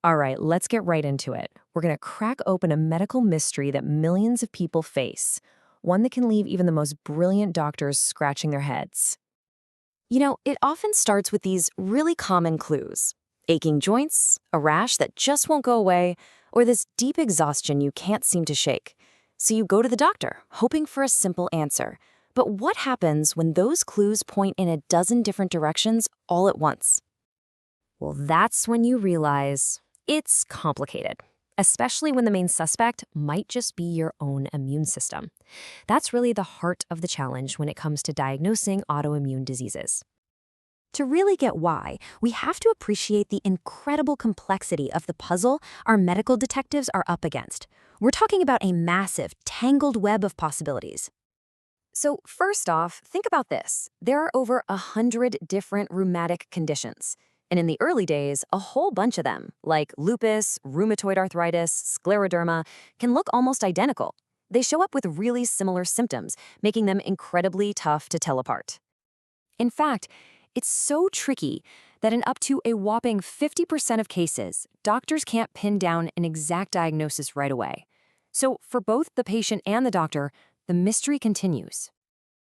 All right, let's get right into it. We're going to crack open a medical mystery that millions of people face, one that can leave even the most brilliant doctors scratching their heads. It often starts with these really common clues: aching joints, a rash that just won't go away, or this deep exhaustion you can't seem to shake. So you go to the doctor, hoping for a simple answer. But what happens when those clues point in a dozen different directions all at once? Well, that's when you realize it's complicated, especially when the main suspect might just be your own immune system. That's really the heart of the challenge when it comes to diagnosing autoimmune diseases. To really get why, we have to appreciate the incredible complexity of the puzzle our medical detectives are up against. We're talking about a massive, tangled web of possibilities. So first off, think about this. There are over 100 different rheumatic conditions. And in the early days, a whole bunch of them, like lupus, rheumatoid arthritis, scleroderma, can look almost identical. They show up with really similar symptoms, making them incredibly tough to tell apart. In fact, it's so tricky that in up to a whopping 50% of cases, doctors can't pin down an exact diagnosis right away. So for both the patient and the doctor, the mystery continues.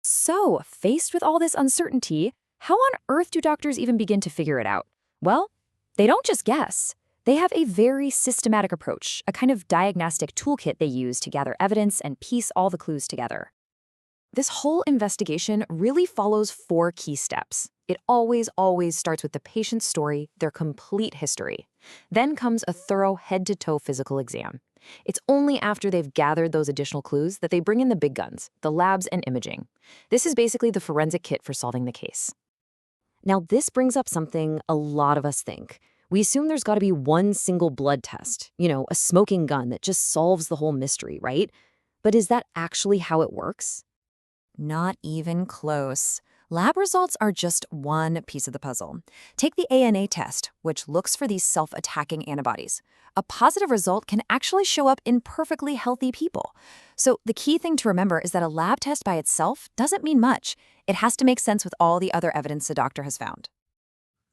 So, faced with all this uncertainty, how on earth do doctors even begin to figure it out? Well, they don't just guess. They have a very systematic approach, a kind of diagnostic toolkit they use to gather evidence and piece all the clues together. This whole investigation really follows 4 key steps. It always starts with the patient's story, their complete history. Then comes a thorough head-to-toe physical exam. It's only after they've gathered those additional clues that they bring in the big guns, the labs and imaging. This is basically the forensic kit for solving the case. Now, this brings up something a lot of us think. We assume there's got to be one single blood test, a smoking gun that just solves the whole mystery, right? But is that actually how it works? Not even close. Lab results are just one piece of the puzzle. Take the ANA test, which looks for these self-attacking antibodies. A positive result can actually show up in perfectly healthy people. So the key thing to remember is that a lab test by itself doesn't mean much. It has to make sense with all the other evidence the doctor has found.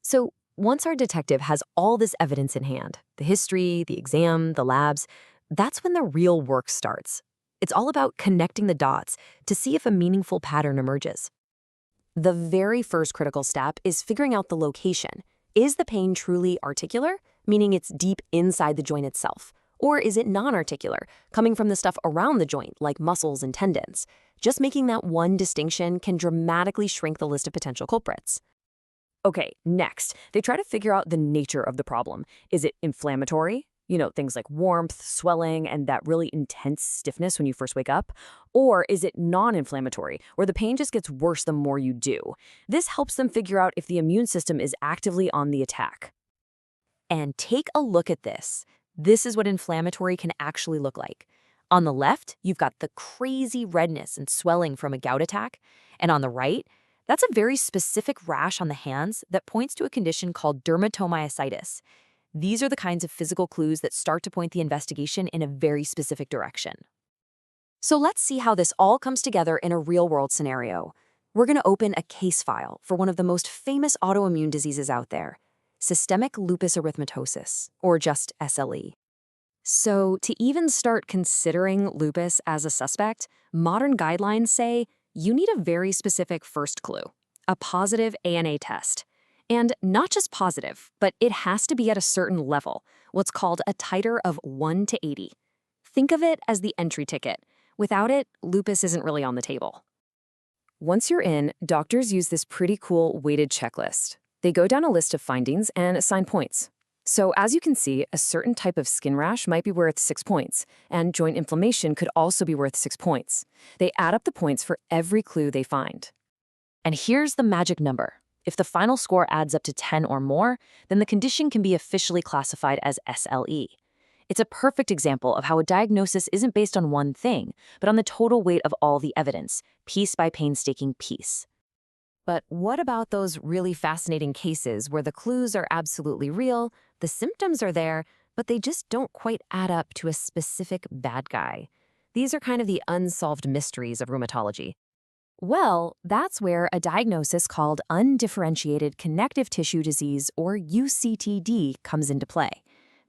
So once our detective has all this evidence in hand, the history, the exam, the labs, that's when the real work starts. It's all about connecting the dots to see if a meaningful pattern emerges. The very first critical step is figuring out the location. Is the pain truly articular, meaning it's deep inside the joint itself? Or is it non-articular, coming from the stuff around the joint, like muscles and tendons? Just making that one distinction can dramatically shrink the list of potential culprits. Okay, next, they try to figure out the nature of the problem. Is it inflammatory? Things like warmth, swelling, and that really intense stiffness when you first wake up? Or is it non-inflammatory, where the pain just gets worse the more you do? This helps them figure out if the immune system is actively on the attack. And take a look at this. This is what inflammatory can actually look like. On the left, you've got the crazy redness and swelling from a gout attack. And on the right, that's a very specific rash on the hands that points to a condition called dermatomyositis. These are the kinds of physical clues that start to point the investigation in a very specific direction. So let's see how this all comes together in a real-world scenario. We're going to open a case file for one of the most famous autoimmune diseases out there, systemic lupus erythematosus, or just SLE. So to even start considering lupus as a suspect, modern guidelines say you need a very specific first clue, a positive ANA test. And not just positive, but it has to be at a certain level, what's called a titer of 1 to 80. Think of it as the entry ticket. Without it, lupus isn't really on the table. Once you're in, doctors use this pretty cool weighted checklist. They go down a list of findings and assign points. So as you can see, a certain type of skin rash might be worth 6 points, and joint inflammation could also be worth 6 points. They add up the points for every clue they find. And here's the magic number. If the final score adds up to 10 or more, then the condition can be officially classified as SLE. It's a perfect example of how a diagnosis isn't based on one thing, but on the total weight of all the evidence, piece by painstaking piece. But what about those really fascinating cases where the clues are absolutely real, the symptoms are there, but they just don't quite add up to a specific bad guy? These are kind of the unsolved mysteries of rheumatology. Well, that's where a diagnosis called undifferentiated connective tissue disease, or UCTD, comes into play.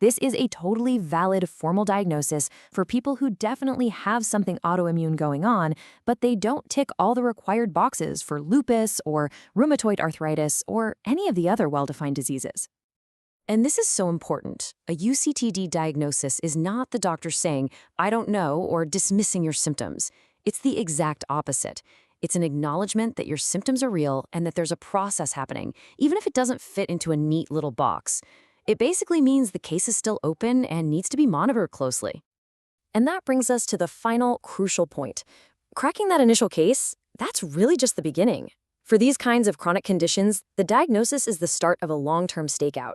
This is a totally valid formal diagnosis for people who definitely have something autoimmune going on, but they don't tick all the required boxes for lupus or rheumatoid arthritis or any of the other well-defined diseases. And this is so important. A UCTD diagnosis is not the doctor saying, "I don't know," or dismissing your symptoms. It's the exact opposite. It's an acknowledgement that your symptoms are real and that there's a process happening, even if it doesn't fit into a neat little box. It basically means the case is still open and needs to be monitored closely. And that brings us to the final crucial point. Cracking that initial case, that's really just the beginning. For these kinds of chronic conditions, the diagnosis is the start of a long-term stakeout.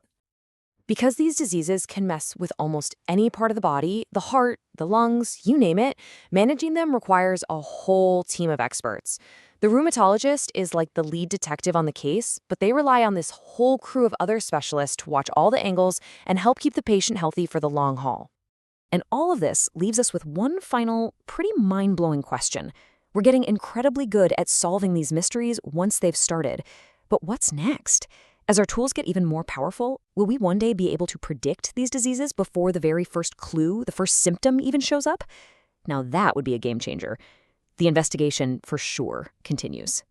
Because these diseases can mess with almost any part of the body, the heart, the lungs, you name it, managing them requires a whole team of experts. The rheumatologist is like the lead detective on the case, but they rely on this whole crew of other specialists to watch all the angles and help keep the patient healthy for the long haul. And all of this leaves us with one final, pretty mind-blowing question. We're getting incredibly good at solving these mysteries once they've started. But what's next? As our tools get even more powerful, will we one day be able to predict these diseases before the very first clue, the first symptom even shows up? Now that would be a game changer. The investigation, for sure, continues.